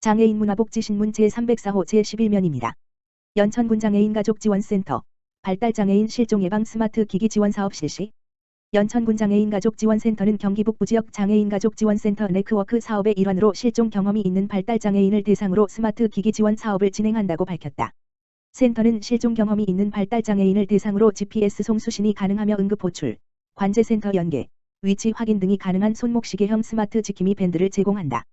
장애인 문화복지신문 제304호 제11면입니다. 연천군 장애인가족지원센터 발달장애인 실종예방 스마트 기기 지원사업 실시. 연천군 장애인가족지원센터는 경기 북부지역 장애인가족지원센터 네트워크 사업의 일환으로 실종 경험이 있는 발달장애인을 대상으로 스마트 기기 지원 사업을 진행한다고 밝혔다. 센터는 실종 경험이 있는 발달장애인을 대상으로 GPS 송수신이 가능하며 응급 호출, 관제센터 연계, 위치 확인 등이 가능한 손목시계형 스마트 지킴이 밴드를 제공한다.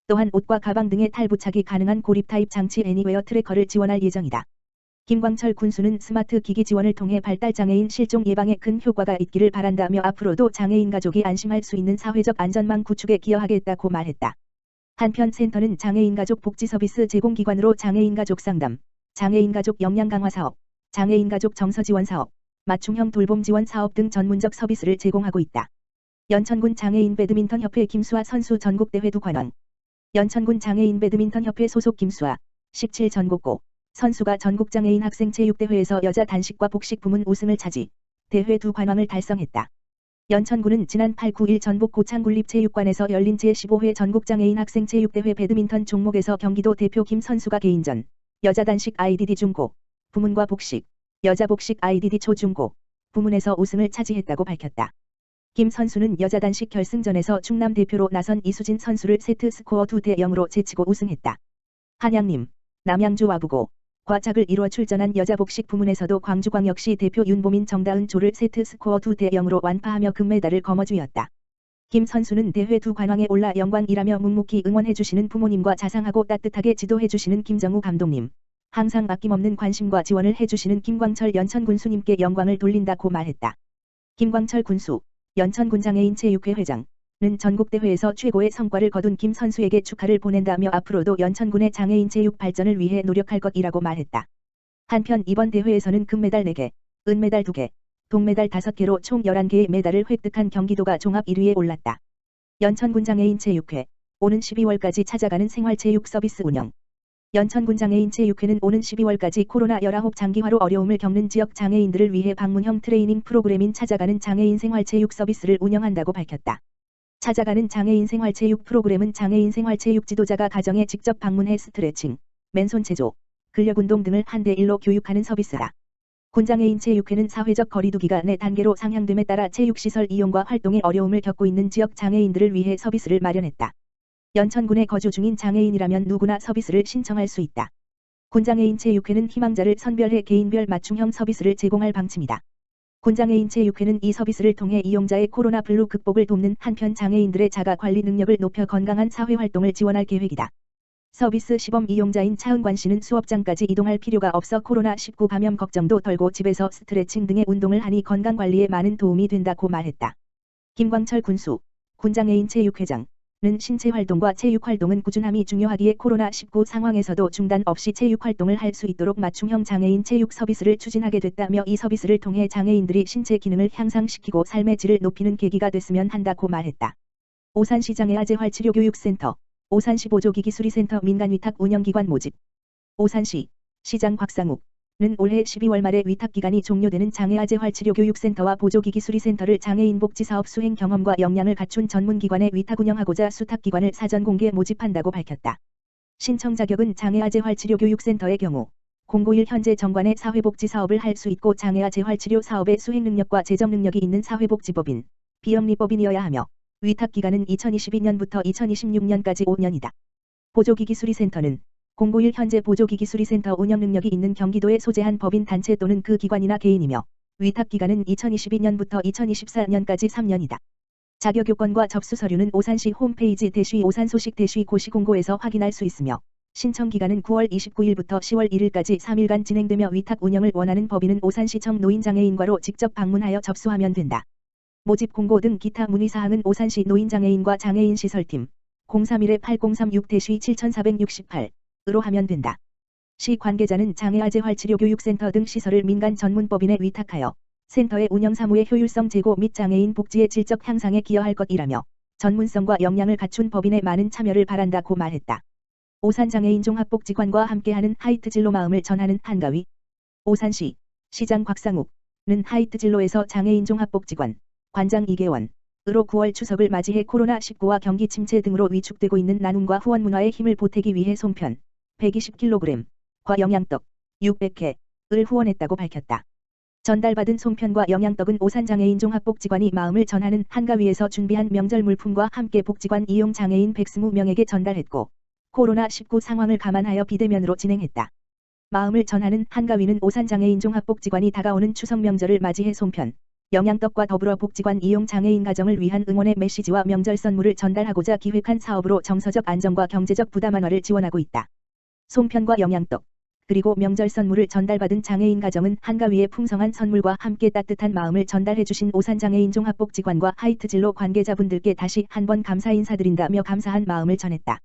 또한 옷과 가방 등에 탈부착이 가능한 고립 타입 장치 애니웨어 트래커를 지원할 예정이다. 김광철 군수는 스마트 기기 지원을 통해 발달장애인 실종 예방에 큰 효과가 있기를 바란다며 앞으로도 장애인 가족이 안심할 수 있는 사회적 안전망 구축에 기여하겠다고 말했다. 한편 센터는 장애인 가족 복지 서비스 제공기관으로 장애인 가족 상담, 장애인 가족 역량 강화 사업, 장애인 가족 정서 지원 사업, 맞춤형 돌봄 지원 사업 등 전문적 서비스를 제공하고 있다. 연천군 장애인 배드민턴 협회 김수아 선수 전국대회 두관왕. 연천군 장애인 배드민턴 협회 소속 김수아 17 전국고 선수가 전국장애인 학생체육대회에서 여자 단식과 복식 부문 우승을 차지, 대회 두 관왕을 달성했다. 연천군은 지난 8, 9일 전북 고창군립체육관에서 열린 제15회 전국장애인 학생체육대회 배드민턴 종목에서 경기도 대표 김 선수가 개인전, 여자 단식 IDD 중고, 부문과 복식, 여자 복식 IDD 초중고, 부문에서 우승을 차지했다고 밝혔다. 김 선수는 여자 단식 결승전에서 충남 대표로 나선 이수진 선수를 세트 스코어 2대 0으로 제치고 우승했다. 한양님, 남양주 와부고, 과착을 이뤄 출전한 여자 복식 부문에서도 광주광역시 대표 윤보민 정다은 조를 세트 스코어 2대 0으로 완파하며 금메달을 거머쥐었다. 김 선수는 대회 두 관왕에 올라 영광이라며 묵묵히 응원해주시는 부모님과 자상하고 따뜻하게 지도해주시는 김정우 감독님, 항상 아낌없는 관심과 지원을 해주시는 김광철 연천군수님께 영광을 돌린다고 말했다. 김광철 군수, 연천군 장애인체육회 회장은 전국대회에서 최고의 성과를 거둔 김 선수에게 축하를 보낸다며 앞으로도 연천군의 장애인 체육 발전을 위해 노력할 것이라고 말했다. 한편 이번 대회에서는 금메달 4개, 은메달 2개, 동메달 5개로 총 11개의 메달을 획득한 경기도가 종합 1위에 올랐다. 연천군 장애인체육회, 오는 12월까지 찾아가는 생활체육 서비스 운영. 연천군 장애인체육회는 오는 12월까지 코로나19 장기화로 어려움을 겪는 지역 장애인들을 위해 방문형 트레이닝 프로그램인 찾아가는 장애인 생활체육 서비스를 운영한다고 밝혔다. 찾아가는 장애인 생활체육 프로그램은 장애인 생활체육 지도자가 가정에 직접 방문해 스트레칭, 맨손 체조, 근력운동 등을 한 대 1로 교육하는 서비스다. 군장애인체육회는 사회적 거리두기가 4단계로 상향됨에 따라 체육시설 이용과 활동에 어려움을 겪고 있는 지역 장애인들을 위해 서비스를 마련했다. 연천군에 거주 중인 장애인이라면 누구나 서비스를 신청할 수 있다. 군장애인체육회는 희망자를 선별해 개인별 맞춤형 서비스를 제공할 방침이다. 군장애인체육회는 이 서비스를 통해 이용자의 코로나 블루 극복을 돕는 한편 장애인들의 자가관리 능력을 높여 건강한 사회활동을 지원할 계획이다. 서비스 시범 이용자인 차은관 씨는 수업장까지 이동할 필요가 없어 코로나19 감염 걱정도 덜고 집에서 스트레칭 등의 운동을 하니 건강관리에 많은 도움이 된다고 말했다. 김광철 군수, 군장애인체육회장 는 신체활동과 체육활동은 꾸준함이 중요하기에 코로나19 상황에서도 중단 없이 체육활동을 할 수 있도록 맞춤형 장애인 체육 서비스를 추진하게 됐다며 이 서비스를 통해 장애인들이 신체 기능을 향상시키고 삶의 질을 높이는 계기가 됐으면 한다고 말했다. 오산시 장애아재활치료교육센터, 오산시 보조기기수리센터 민간위탁 운영기관 모집. 오산시, 시장 곽상욱 는 올해 12월 말에 위탁기간이 종료되는 장애아재활치료교육센터와 보조기기수리센터를 장애인 복지사업 수행 경험과 역량을 갖춘 전문기관에 위탁 운영하고자 수탁기관을 사전 공개 모집한다고 밝혔다. 신청 자격은 장애아재활치료교육센터의 경우 공고1 현재 정관의 사회복지사업을 할 수 있고 장애아재활치료 사업의 수행 능력과 재정 능력이 있는 사회복지법인, 비영리법인이어야 하며 위탁기간은 2022년부터 2026년까지 5년이다. 보조기기수리센터는 공고1 현재 보조기기수리센터 운영 능력이 있는 경기도에 소재한 법인 단체 또는 그 기관이나 개인이며 위탁기간은 2022년부터 2024년까지 3년이다. 자격요건과 접수서류는 오산시 홈페이지 오산소식 고시공고에서 확인할 수 있으며 신청기간은 9월 29일부터 10월 1일까지 3일간 진행되며 위탁 운영을 원하는 법인은 오산시청 노인장애인과로 직접 방문하여 접수하면 된다. 모집 공고 등 기타 문의사항은 오산시 노인장애인과 장애인시설팀 031-8036-7468 으로 하면 된다. 시 관계자는 장애아재활치료교육센터 등 시설을 민간 전문법인에 위탁하여 센터의 운영 사무의 효율성 제고 및 장애인 복지의 질적 향상에 기여할 것이라며 전문성과 역량을 갖춘 법인의 많은 참여를 바란다고 말했다. 오산장애인종합복지관과 함께하는 하이트진로 마음을 전하는 한가위. 오산시, 시장 곽상욱 는 하이트진로에서 장애인종합복지관, 관장 이계원, 으로 9월 추석을 맞이해 코로나19와 경기 침체 등으로 위축되고 있는 나눔과 후원 문화에 힘을 보태기 위해 송편 120kg과 영양떡 600개를 후원했다고 밝혔다. 전달받은 송편과 영양떡은 오산장애인 종합복지관이 마음을 전하는 한가위에서 준비한 명절 물품과 함께 복지관 이용 장애인 120명에게 전달했고 코로나19 상황을 감안하여 비대면으로 진행했다. 마음을 전하는 한가위는 오산장애인 종합복지관이 다가오는 추석 명절을 맞이해 송편, 영양떡과 더불어 복지관 이용 장애인 가정을 위한 응원의 메시지와 명절 선물을 전달하고자 기획한 사업으로 정서적 안정과 경제적 부담 완화를 지원하고 있다. 송편과 영양떡, 그리고 명절 선물을 전달받은 장애인 가정은 한가위의 풍성한 선물과 함께 따뜻한 마음을 전달해주신 오산장애인 종합복지관과 하이트진로 관계자분들께 다시 한번 감사 인사드린다며 감사한 마음을 전했다.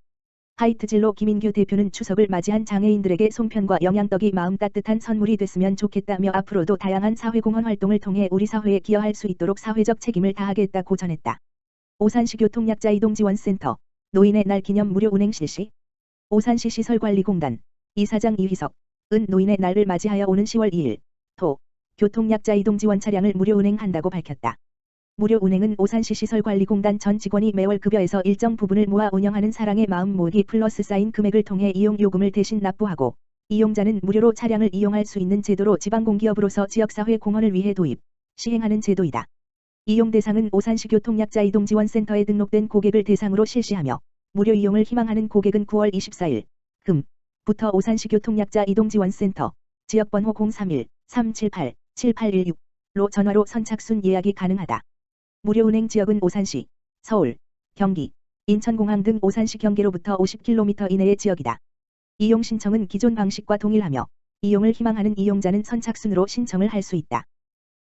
하이트진로 김인규 대표는 추석을 맞이한 장애인들에게 송편과 영양떡이 마음 따뜻한 선물이 됐으면 좋겠다며 앞으로도 다양한 사회공헌 활동을 통해 우리 사회에 기여할 수 있도록 사회적 책임을 다하겠다고 전했다. 오산시 교통약자 이동지원센터, 노인의 날 기념 무료 운행 실시. 오산시 시설관리공단, 이사장 이휘석, 은 노인의 날을 맞이하여 오는 10월 2일, 토, 교통약자 이동지원 차량을 무료 운행한다고 밝혔다. 무료 운행은 오산시 시설관리공단 전 직원이 매월 급여에서 일정 부분을 모아 운영하는 사랑의 마음 모으기 플러스 쌓인 금액을 통해 이용 요금을 대신 납부하고 이용자는 무료로 차량을 이용할 수 있는 제도로 지방공기업으로서 지역사회 공헌을 위해 도입, 시행하는 제도이다. 이용 대상은 오산시 교통약자 이동지원센터에 등록된 고객을 대상으로 실시하며 무료 이용을 희망하는 고객은 9월 24일, 금부터 오산시 교통약자 이동지원센터, 지역번호 031-378-7816로 전화로 선착순 예약이 가능하다. 무료 운행 지역은 오산시, 서울, 경기, 인천공항 등 오산시 경계로부터 50km 이내의 지역이다. 이용 신청은 기존 방식과 동일하며 이용을 희망하는 이용자는 선착순으로 신청을 할 수 있다.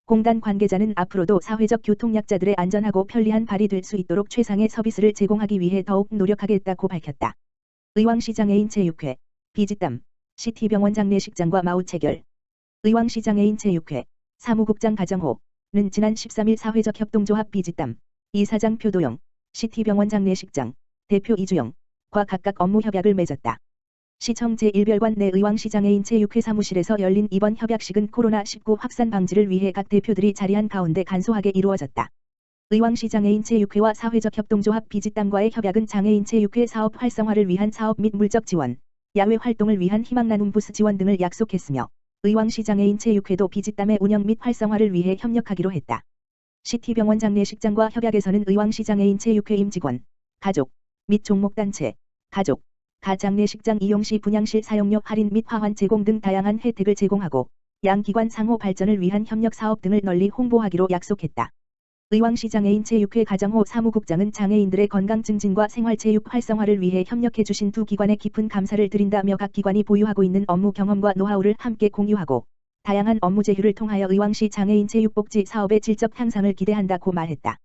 공단 관계자는 앞으로도 사회적 교통약자들의 안전하고 편리한 발이 될 수 있도록 최상의 서비스를 제공하기 위해 더욱 노력하겠다고 밝혔다. 의왕시 장애인 체육회, 비지땀, 시티병원 장례식장과 마우 체결. 의왕시 장애인 체육회, 사무국장 가정호, 는 지난 13일 사회적 협동조합 비지땀, 이사장 표도영, 시티병원 장례식장, 대표 이주영과 각각 업무 협약을 맺었다. 시청 제1별관 내 의왕시 장애인 체육회 사무실에서 열린 이번 협약식은 코로나19 확산 방지를 위해 각 대표들이 자리한 가운데 간소하게 이루어졌다. 의왕시 장애인 체육회와 사회적 협동조합 비지땀과의 협약은 장애인 체육회 사업 활성화를 위한 사업 및 물적 지원, 야외 활동을 위한 희망 나눔 부스 지원 등을 약속했으며 의왕시 장애인 체육회도 비지땀의 운영 및 활성화를 위해 협력하기로 했다. 시티병원 장례식장과 협약에서는 의왕시 장애인 체육회 임직원, 가족 및 종목단체, 가족, 가장례식장 이용 시 분양실 사용료 할인 및 화환 제공 등 다양한 혜택을 제공하고 양 기관 상호 발전을 위한 협력 사업 등을 널리 홍보하기로 약속했다. 의왕시 장애인 체육회 가정호 사무국장은 장애인들의 건강 증진과 생활체육 활성화를 위해 협력해 주신 두 기관에 깊은 감사를 드린다며 각 기관이 보유하고 있는 업무 경험과 노하우를 함께 공유하고 다양한 업무 제휴를 통하여 의왕시 장애인 체육복지 사업의 질적 향상을 기대한다고 말했다.